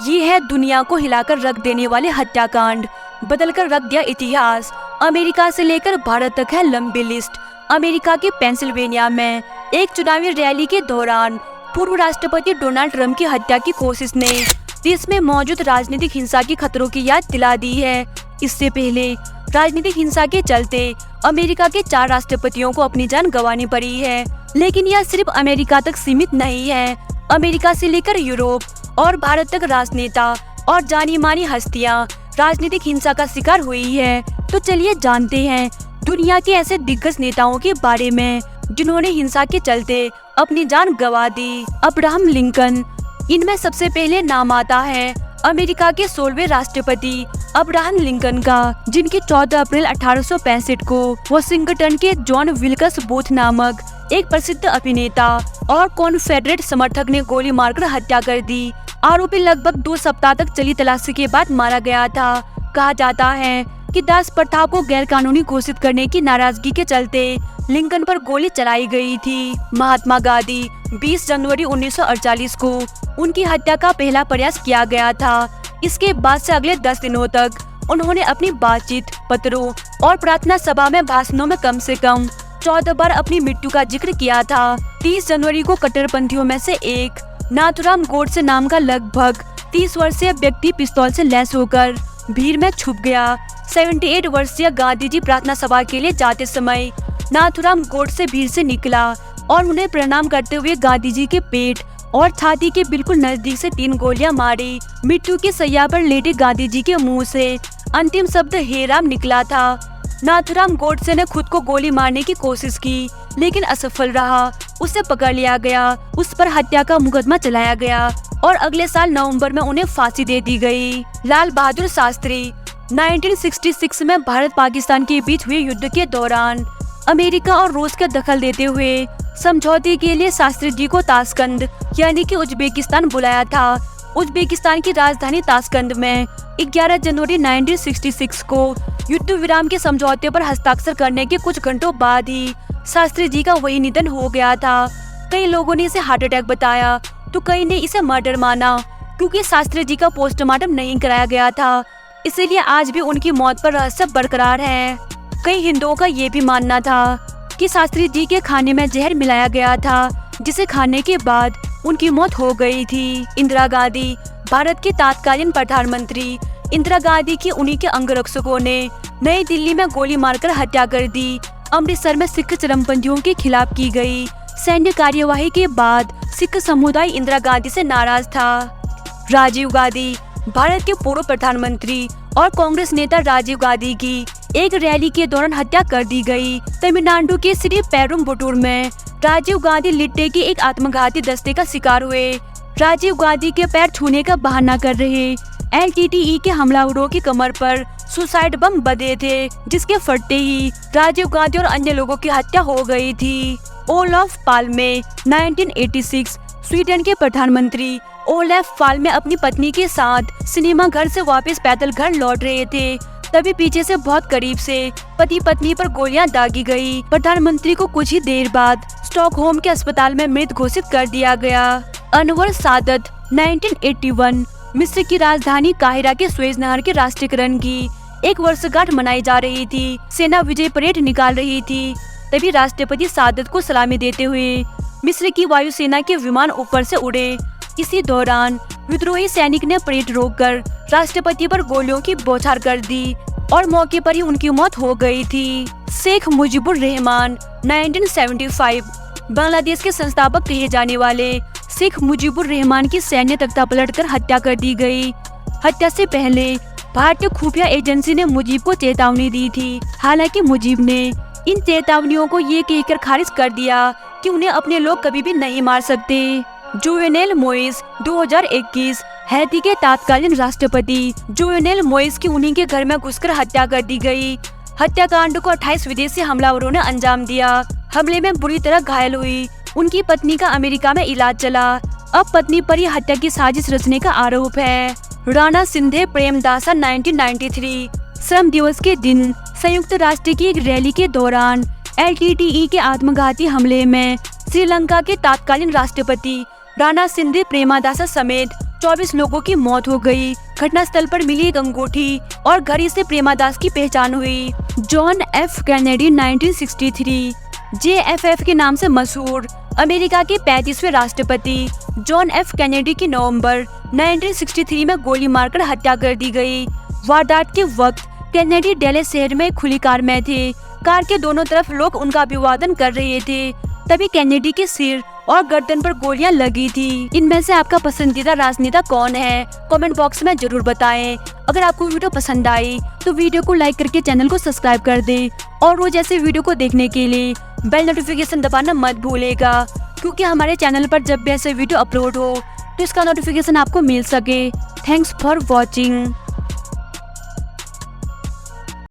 ये है दुनिया को हिलाकर रख देने वाले हत्याकांड, बदलकर रख दिया इतिहास। अमेरिका से लेकर भारत तक है लंबी लिस्ट। अमेरिका के पेंसिल्वेनिया में एक चुनावी रैली के दौरान पूर्व राष्ट्रपति डोनाल्ड ट्रंप की हत्या की कोशिश ने देश में मौजूद राजनीतिक हिंसा के खतरों की याद दिला दी है। इससे पहले राजनीतिक हिंसा के चलते अमेरिका के 4 राष्ट्रपतियों को अपनी जान गंवानी पड़ी है। लेकिन यह सिर्फ अमेरिका तक सीमित नहीं है। अमेरिका से लेकर यूरोप और भारत तक राजनेता और जानी मानी हस्तियां राजनीतिक हिंसा का शिकार हुई है। तो चलिए जानते हैं दुनिया के ऐसे दिग्गज नेताओं के बारे में जिन्होंने हिंसा के चलते अपनी जान गंवा दी। अब्राहम लिंकन इनमें सबसे पहले नाम आता है अमेरिका के 16वें राष्ट्रपति अब्राहम लिंकन का, जिनकी 14 अप्रैल 1865 को वाशिंगटन के जॉन विल्कस बूथ नामक एक प्रसिद्ध अभिनेता और कॉन्फेडरेट समर्थक ने गोली मारकर हत्या कर दी। आरोपी लगभग 2 सप्ताह तक चली तलाशी के बाद मारा गया था। कहा जाता है कि दास प्रथा को गैर कानूनी घोषित करने की नाराजगी के चलते लिंकन पर गोली चलाई गई थी। महात्मा गांधी 20 जनवरी 1948 को उनकी हत्या का पहला प्रयास किया गया था। इसके बाद से अगले 10 दिनों तक उन्होंने अपनी बातचीत, पत्रों और प्रार्थना सभा में भाषणों में कम से कम 14 बार अपनी मृत्यु का जिक्र किया था। 30 जनवरी को कट्टरपंथियों में से एक नाथुराम गोडसे नाम का लगभग 30 वर्षीय व्यक्ति पिस्तौल से लैस होकर भीड़ में छुप गया। 78 वर्षीय गांधी जी प्रार्थना सभा के लिए जाते समय नाथुराम गोडसे भीड़ से निकला और उन्हें प्रणाम करते हुए गांधी जी के पेट और छाती के बिल्कुल नजदीक से 3 गोलियां मारी। मृत्यु की सैया पर लेटे गांधी जी के मुंह से अंतिम शब्द हे राम निकला था। नाथुराम गोडसे ने खुद को गोली मारने की कोशिश की लेकिन असफल रहा। उसे पकड़ लिया गया, उस पर हत्या का मुकदमा चलाया गया और अगले साल नवंबर में उन्हें फांसी दे दी गई। लाल बहादुर शास्त्री 1966 में भारत पाकिस्तान के बीच हुए युद्ध के दौरान अमेरिका और रूस का दखल देते हुए समझौते के लिए शास्त्री जी को ताशकंद यानी कि उज्बेकिस्तान बुलाया था। उज्बेकिस्तान की राजधानी ताशकंद में 11 जनवरी 1966 को युद्ध विराम के समझौते पर हस्ताक्षर करने के कुछ घंटों बाद ही शास्त्री जी का वही निधन हो गया था। कई लोगों ने इसे हार्ट अटैक बताया तो कई ने इसे मर्डर माना, क्योंकि शास्त्री जी का पोस्टमार्टम नहीं कराया गया था। इसीलिए आज भी उनकी मौत पर रहस्य बरकरार है। कई हिंदुओं का ये भी मानना था कि शास्त्री जी के खाने में जहर मिलाया गया था, जिसे खाने के बाद उनकी मौत हो गई थी। इंदिरा गांधी भारत के तत्कालीन प्रधानमंत्री इंदिरा गांधी की उन्हीं के अंगरक्षकों ने नई दिल्ली में गोली मारकर हत्या कर दी। अमृतसर में सिख चरमपंथियों के खिलाफ की गई सैन्य कार्यवाही के बाद सिख समुदाय इंदिरा गांधी से नाराज था। राजीव गांधी भारत के पूर्व प्रधानमंत्री और कांग्रेस नेता राजीव गांधी की एक रैली के दौरान हत्या कर दी गई। तमिलनाडु के श्री पेरुम्बटूर में राजीव गांधी लिट्टे के एक आत्मघाती दस्ते का शिकार हुए। राजीव गांधी के पैर छूने का बहाना कर रहे LTTE के हमलावरों की कमर पर सुसाइड बम बंधे थे, जिसके फटते ही राजीव गांधी और अन्य लोगों की हत्या हो गई थी। ओलफ पाल्मे 1986 स्वीडन के प्रधानमंत्री ओलेफ पाल्मे अपनी पत्नी के साथ सिनेमा घर से वापस पैदल घर लौट रहे थे। तभी पीछे से बहुत करीब से पति पत्नी पर गोलियां दागी गई। प्रधानमंत्री को कुछ ही देर बाद स्टॉकहोम के अस्पताल में मृत घोषित कर दिया गया। अनवर सादत 1981 मिस्र की राजधानी काहिरा के सुएज नहर के राष्ट्रीयकरण की एक वर्षगांठ मनाई जा रही थी। सेना विजय परेड निकाल रही थी। तभी राष्ट्रपति सादत को सलामी देते हुए मिस्र की वायुसेना के विमान ऊपर से उड़े। इसी दौरान विद्रोही सैनिक ने परेड रोककर राष्ट्रपति पर गोलियों की बौछार कर दी और मौके पर ही उनकी मौत हो गई थी। शेख मुजीबुर रहमान 1975 बांग्लादेश के संस्थापक कहे जाने वाले शेख मुजीबुर रहमान की सैन्य तख्ता पलटकर हत्या कर दी गई। हत्या से पहले भारतीय खुफिया एजेंसी ने मुजीब को चेतावनी दी थी। हालांकि मुजीब ने इन चेतावनियों को ये कहकर खारिज कर दिया कि उन्हें अपने लोग कभी भी नहीं मार सकते। जोवेनेल मोइस 2021 हैती के तत्कालीन राष्ट्रपति जोवेनेल मोइस की उन्हीं के घर में घुसकर हत्या कर दी गई। हत्याकांड को 28 विदेशी हमलावरों ने अंजाम दिया। हमले में बुरी तरह घायल हुई उनकी पत्नी का अमेरिका में इलाज चला। अब पत्नी पर ही हत्या की साजिश रचने का आरोप है। राणा सिंधे प्रेमदासा 1993 श्रम दिवस के दिन संयुक्त राष्ट्र की एक रैली के दौरान LTTE के आत्मघाती हमले में श्रीलंका के तत्कालीन राष्ट्रपति राणा सिंधे प्रेमदासा समेत 24 लोगों की मौत हो गई। घटनास्थल पर मिली एक अंगूठी और घड़ी से प्रेमा दास की पहचान हुई। जॉन एफ कैनेडी 1963 JFF के नाम से मशहूर अमेरिका के 35वें राष्ट्रपति जॉन एफ कैनेडी की नवंबर 1963 में गोली मारकर हत्या कर दी गई। वारदात के वक्त कैनेडी डेले शहर में एक खुली कार में थे। कार के दोनों तरफ लोग उनका अभिवादन कर रहे थे। तभी कैनेडी के सिर और गर्दन पर गोलियां लगी थी। इनमें से आपका पसंदीदा राजनेता कौन है? कमेंट बॉक्स में जरूर बताएं। अगर आपको वीडियो पसंद आई तो वीडियो को लाइक करके चैनल को सब्सक्राइब कर दें और रोज ऐसे वीडियो को देखने के लिए बेल नोटिफिकेशन दबाना मत भूलेगा, क्योंकि हमारे चैनल पर जब भी ऐसे वीडियो अपलोड हो तो इसका नोटिफिकेशन आपको मिल सके। Thanks for watching.